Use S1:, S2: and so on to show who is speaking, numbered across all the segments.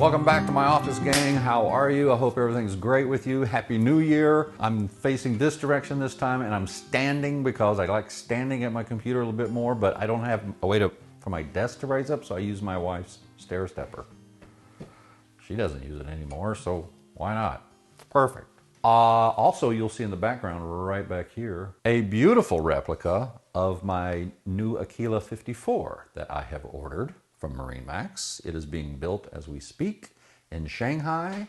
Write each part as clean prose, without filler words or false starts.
S1: Welcome back to my office, gang. How are you? I hope everything's great with you. Happy New Year. I'm facing this direction this time, and I'm standing because I like standing at my computer a little bit more, but I don't have a way for my desk to raise up, so I use my wife's stair stepper. She doesn't use it anymore, so why not? Perfect. Also, you'll see in the background right back here, a beautiful replica of my new Aquila 54 that I have ordered from MARINEMAX. It is being built as we speak in Shanghai.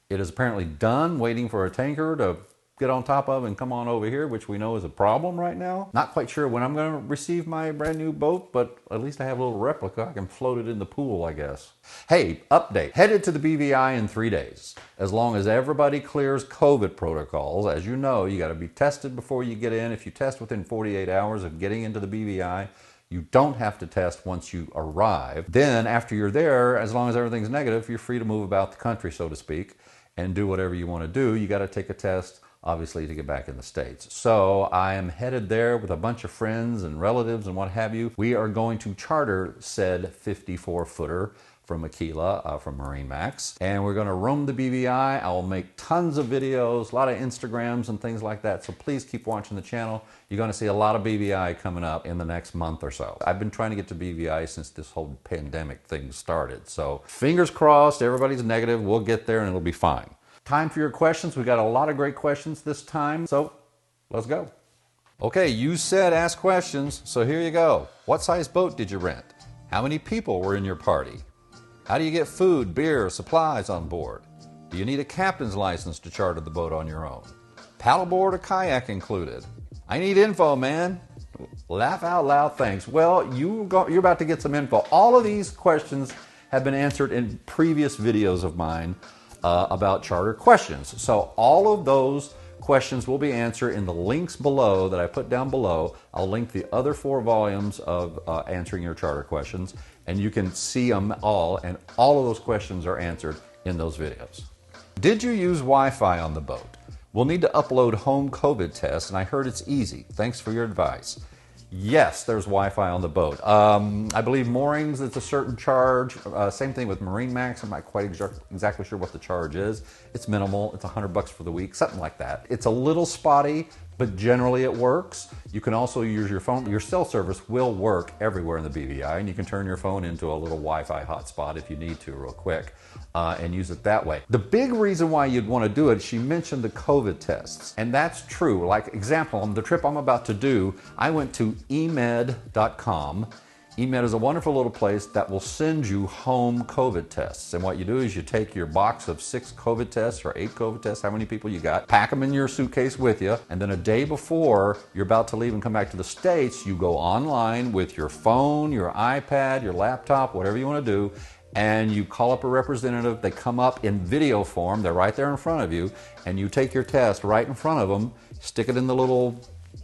S1: It is apparently done, waiting for a tanker to get on top of and come on over here, which we know is a problem right now. Not quite sure when I'm going to receive my brand new boat, but at least I have a little replica. I can float it in the pool, I guess. Hey, update. Headed to the BVI in 3 days. As long as everybody clears COVID protocols. As you know, you got to be tested before you get in. If you test within 48 hours of getting into the BVI, you don't have to test once you arrive. Then after you're there, as long as everything's negative, you're free to move about the country, so to speak, and do whatever you want to do. You got to take a test, obviously, to get back in the States. So I am headed there with a bunch of friends and relatives and what have you. We are going to charter said 54-footer from Aquila, from MARINEMAX, and we're going to roam the BVI. I will make tons of videos, a lot of Instagrams and things like that, so please keep watching the channel. You're going to see a lot of BVI coming up in the next month or so. I've been trying to get to BVI since this whole pandemic thing started, so fingers crossed, everybody's negative, we'll get there and it'll be fine. Time for your questions. We got a lot of great questions this time, so let's go. Okay, you said ask questions, so here you go. What size boat did you rent? How many people were in your party? How do you get food, beer, supplies on board? Do you need a captain's license to charter the boat on your own? Paddleboard or kayak included? I need info, man. Laugh out loud, thanks. Well, you're about to get some info. All of these questions have been answered in previous videos of mine about charter questions. So all of those questions will be answered in the links below that I put down below. I'll link the other 4 volumes of answering your charter questions, and you can see them all, and all of those questions are answered in those videos. Did you use Wi-Fi on the boat? We'll need to upload home COVID tests, and I heard it's easy. Thanks for your advice. Yes, there's Wi-Fi on the boat. I believe moorings, it's a certain charge. Same thing with MARINEMAX. I'm not quite exactly sure what the charge is. It's minimal. It's $100 for the week, something like that. It's a little spotty, but generally it works. You can also use your phone. Your cell service will work everywhere in the BVI, and you can turn your phone into a little Wi-Fi hotspot if you need to real quick and use it that way. The big reason why you'd want to do it, she mentioned the COVID tests, and that's true. Like example, on the trip I'm about to do, I went to emed.com. emed is a wonderful little place that will send you home COVID tests. And what you do is you take your box of 6 COVID tests or 8 COVID tests, how many people you got, pack them in your suitcase with you, and then a day before you're about to leave and come back to the States, you go online with your phone, your iPad, your laptop, whatever you want to do, and you call up a representative. They come up in video form. They're right there in front of you, and you take your test right in front of them, stick it in the little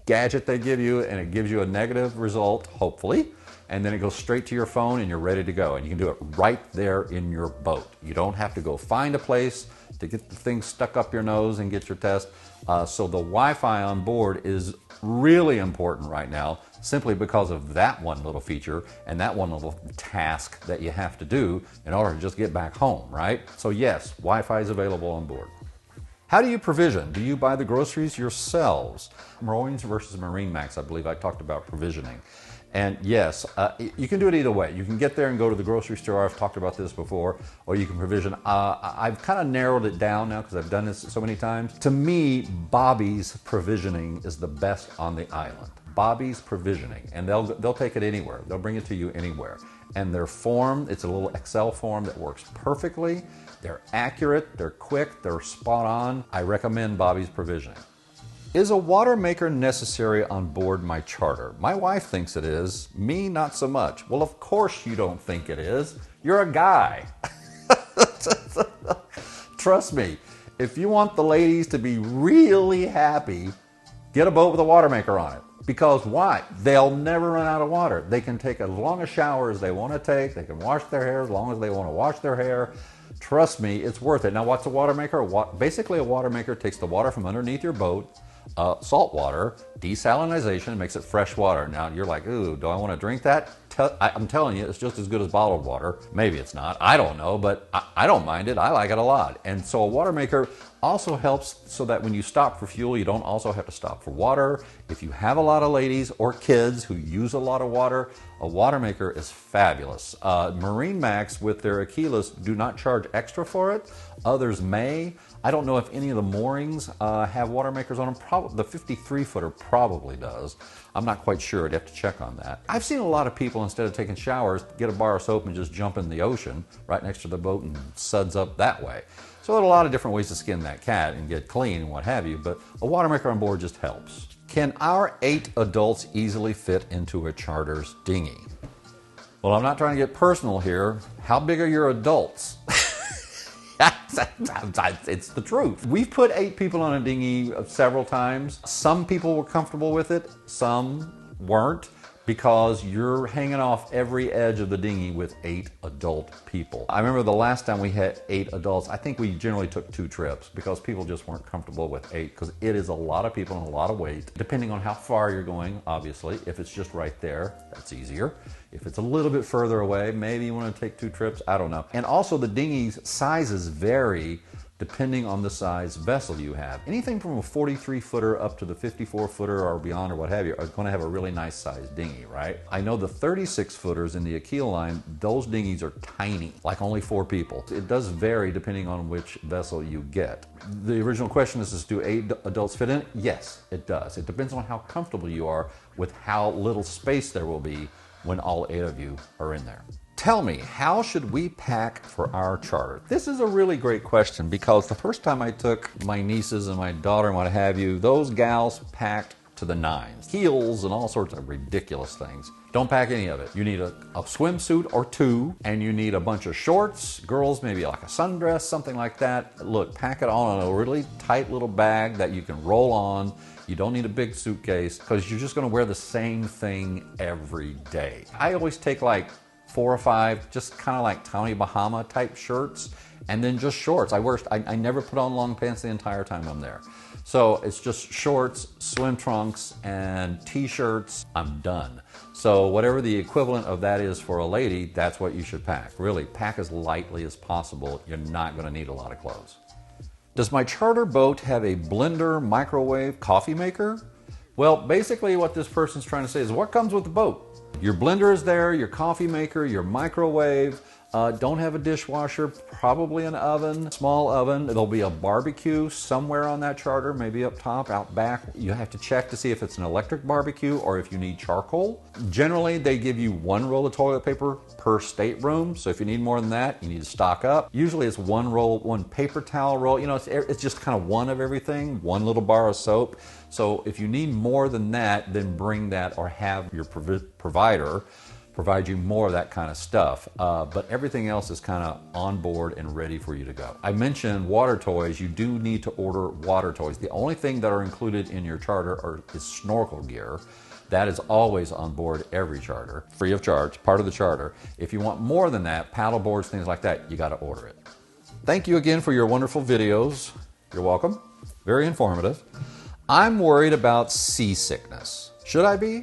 S1: gadget they give you, and it gives you a negative result, hopefully, and then it goes straight to your phone and you're ready to go. And you can do it right there in your boat. You don't have to go find a place to get the thing stuck up your nose and get your test. So the Wi-Fi on board is really important right now, simply because of that one little feature and that one little task that you have to do in order to just get back home, right? So yes, Wi-Fi is available on board. How do you provision? Do you buy the groceries yourselves? Moorings versus MARINEMAX, I believe I talked about provisioning. And yes, you can do it either way. You can get there and go to the grocery store. I've talked about this before. Or you can provision. I've kind of narrowed it down now because I've done this so many times. To me, Bobby's provisioning is the best on the island. Bobby's provisioning. And they'll take it anywhere. They'll bring it to you anywhere. And their form, it's a little Excel form that works perfectly. They're accurate, they're quick, they're spot on. I recommend Bobby's provisioning. Is a water maker necessary on board my charter? My wife thinks it is, me not so much. Well, of course you don't think it is. You're a guy. Trust me, if you want the ladies to be really happy, get a boat with a water maker on it. Because why? They'll never run out of water. They can take as long a shower as they want to take. They can wash their hair as long as they want to wash their hair. Trust me, it's worth it. Now, what's a water maker? Basically, a water maker takes the water from underneath your boat, salt water, desalinization, makes it fresh water. Now, you're like, ooh, do I want to drink that? I'm telling you, it's just as good as bottled water. Maybe it's not, I don't know, but I don't mind it. I like it a lot. And so a water maker also helps so that when you stop for fuel, you don't also have to stop for water. If you have a lot of ladies or kids who use a lot of water, a water maker is fabulous. MARINEMAX with their Aquilus do not charge extra for it. Others may. I don't know if any of the moorings have water makers on them. The 53 footer probably does. I'm not quite sure. I'd have to check on that. I've seen a lot of people, instead of taking showers, get a bar of soap and just jump in the ocean right next to the boat and suds up that way. So there are a lot of different ways to skin that cat and get clean and what have you, but a water maker on board just helps. Can our 8 adults easily fit into a charter's dinghy? Well, I'm not trying to get personal here. How big are your adults? It's the truth. We've put 8 people on a dinghy several times. Some people were comfortable with it, some weren't, because you're hanging off every edge of the dinghy with 8 adult people. I remember the last time we had 8 adults, I think we generally took 2 trips because people just weren't comfortable with 8, because it is a lot of people and a lot of weight, depending on how far you're going, obviously. If it's just right there, that's easier. If it's a little bit further away, maybe you want to take 2 trips, I don't know. And also the dinghy's sizes vary depending on the size vessel you have. Anything from a 43 footer up to the 54 footer or beyond or what have you are going to have a really nice sized dinghy, right? I know the 36 footers in the Aquila line, those dinghies are tiny, like only 4 people. It does vary depending on which vessel you get. The original question is do 8 adults fit in it? Yes, it does. It depends on how comfortable you are with how little space there will be when all 8 of you are in there. Tell me, how should we pack for our charter? This is a really great question because the first time I took my nieces and my daughter and what have you, those gals packed to the nines. Heels and all sorts of ridiculous things. Don't pack any of it. You need a swimsuit or 2, and you need a bunch of shorts. Girls, maybe like a sundress, something like that. Look, pack it all in a really tight little bag that you can roll on. You don't need a big suitcase because you're just gonna wear the same thing every day. I always take like 4 or 5, just kind of like Tommy Bahama type shirts, and then just shorts. I never put on long pants the entire time I'm there. So it's just shorts, swim trunks, and t-shirts. I'm done. So whatever the equivalent of that is for a lady, that's what you should pack. Really, pack as lightly as possible. You're not going to need a lot of clothes. Does my charter boat have a blender, microwave, coffee maker? Well, basically what this person's trying to say is what comes with the boat? Your blender is there, your coffee maker, your microwave. Don't have a dishwasher, probably an oven, small oven. There'll be a barbecue somewhere on that charter, maybe up top, out back. You have to check to see if it's an electric barbecue or if you need charcoal. Generally, they give you 1 roll of toilet paper per stateroom, so if you need more than that, you need to stock up. Usually it's 1 roll, 1 paper towel roll. You know, it's just kind of 1 of everything, 1 little bar of soap. So if you need more than that, then bring that or have your provider provide you more of that kind of stuff. But everything else is kind of on board and ready for you to go. I mentioned water toys. You do need to order water toys. The only thing that are included in your charter is snorkel gear. That is always on board every charter, free of charge, part of the charter. If you want more than that, paddle boards, things like that, you got to order it. Thank you again for your wonderful videos. You're welcome. Very informative. I'm worried about seasickness. Should I be?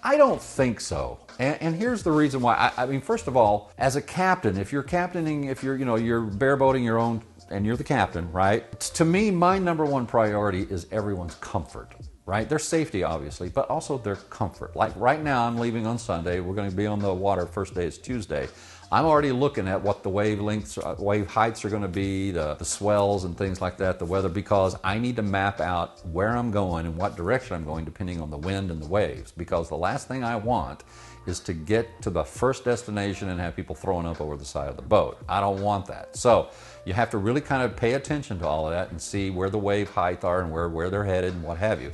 S1: I don't think so. And here's the reason why. I mean, first of all, as a captain, if you're captaining, if you're bareboating your own, and you're the captain, right? To me, my #1 priority is everyone's comfort, right? Their safety, obviously, but also their comfort. Like right now, I'm leaving on Sunday. We're going to be on the water. First day is Tuesday. I'm already looking at what the wave lengths, wave heights are going to be, the swells and things like that, the weather, because I need to map out where I'm going and what direction I'm going depending on the wind and the waves. Because the last thing I want is to get to the first destination and have people throwing up over the side of the boat. I don't want that. So you have to really kind of pay attention to all of that and see where the wave height are and where they're headed and what have you.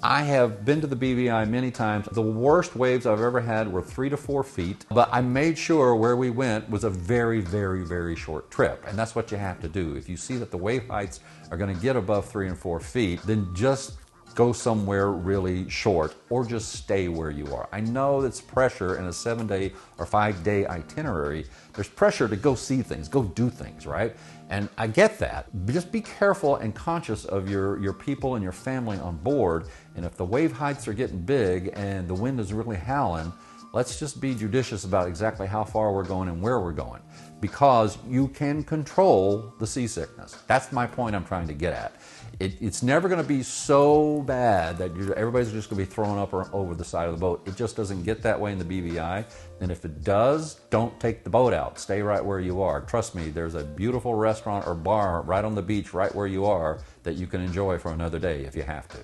S1: I have been to the BVI many times. The worst waves I've ever had were 3 to 4 feet, but I made sure where we went was a very, very, very short trip. And that's what you have to do. If you see that the wave heights are going to get above 3 and 4 feet, then just go somewhere really short or just stay where you are. I know it's pressure in a 7-day or 5-day itinerary. There's pressure to go see things, go do things, right? And I get that. Just be careful and conscious of your people and your family on board. And if the wave heights are getting big and the wind is really howling, let's just be judicious about exactly how far we're going and where we're going, because you can control the seasickness. That's my point I'm trying to get at. It's never going to be so bad that everybody's just going to be thrown up or over the side of the boat. It just doesn't get that way in the BVI. And if it does, don't take the boat out. Stay right where you are. Trust me, there's a beautiful restaurant or bar right on the beach right where you are that you can enjoy for another day if you have to.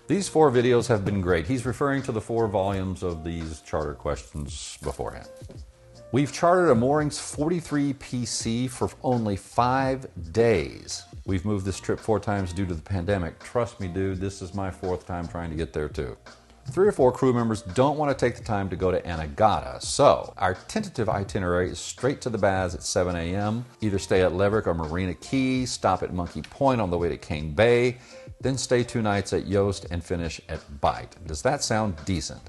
S1: These 4 videos have been great. He's referring to the 4 volumes of these charter questions beforehand. We've chartered a Moorings 43 PC for only 5 days. We've moved this trip 4 times due to the pandemic. Trust me, dude, this is my 4th time trying to get there too. 3 or 4 crew members don't want to take the time to go to Anegada, so our tentative itinerary is straight to the baths at 7 a.m., either stay at Laverick or Marina Key, stop at Monkey Point on the way to Cane Bay, then stay 2 nights at Yost and finish at Bight. Does that sound decent?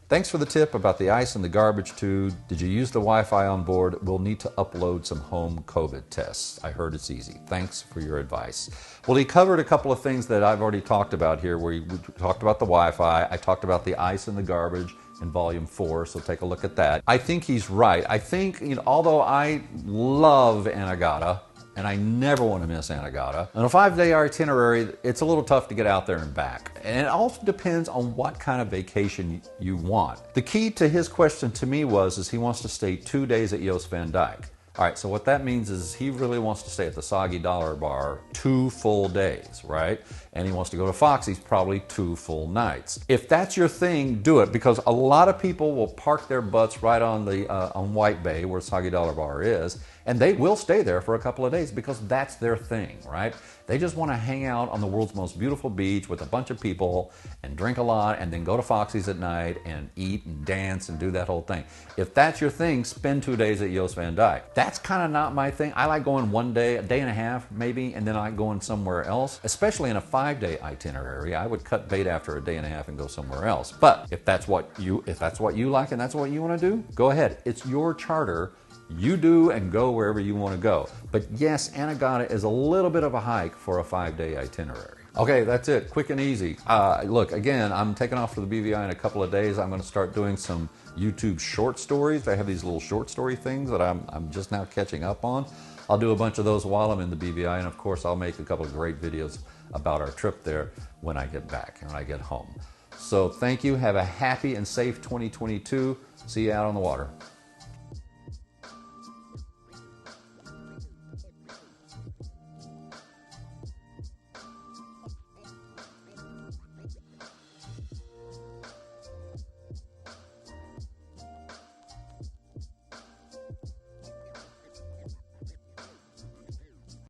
S1: Thanks for the tip about the ice and the garbage too. Did you use the Wi-Fi on board? We'll need to upload some home COVID tests. I heard it's easy. Thanks for your advice. Well, he covered a couple of things that I've already talked about here, where we talked about the Wi-Fi. I talked about the ice and the garbage in volume 4, so take a look at that. I think he's right. I think, although I love Anegada, and I never want to miss Anegada. On a 5-day itinerary, it's a little tough to get out there and back. And it also depends on what kind of vacation you want. The key to his question to me is he wants to stay 2 days at Joost Van Dyke. All right, so what that means is he really wants to stay at the Soggy Dollar Bar 2 full days, right? And he wants to go to Foxy's probably 2 full nights. If that's your thing, do it, because a lot of people will park their butts right on the on White Bay, where Soggy Dollar Bar is, and they will stay there for a couple of days because that's their thing, right? They just want to hang out on the world's most beautiful beach with a bunch of people and drink a lot and then go to Foxy's at night and eat and dance and do that whole thing. If that's your thing, spend 2 days at Joost Van Dyke. That's kind of not my thing. I like going 1 day, a day and a half maybe, and then I like going somewhere else. Especially in a 5-day itinerary, I would cut bait after a day and a half and go somewhere else. But if that's what you like and that's what you want to do, go ahead. It's your charter. You do and go wherever you want to go. But yes, Anegada is a little bit of a hike for a 5-day itinerary. Okay, that's it. Quick and easy. Look, again, I'm taking off for the BVI in a couple of days. I'm going to start doing some YouTube short stories. I have these little short story things that I'm just now catching up on. I'll do a bunch of those while I'm in the BVI, and of course I'll make a couple of great videos about our trip there when I get back and when I get home. So thank you. Have a happy and safe 2022. See you out on the water.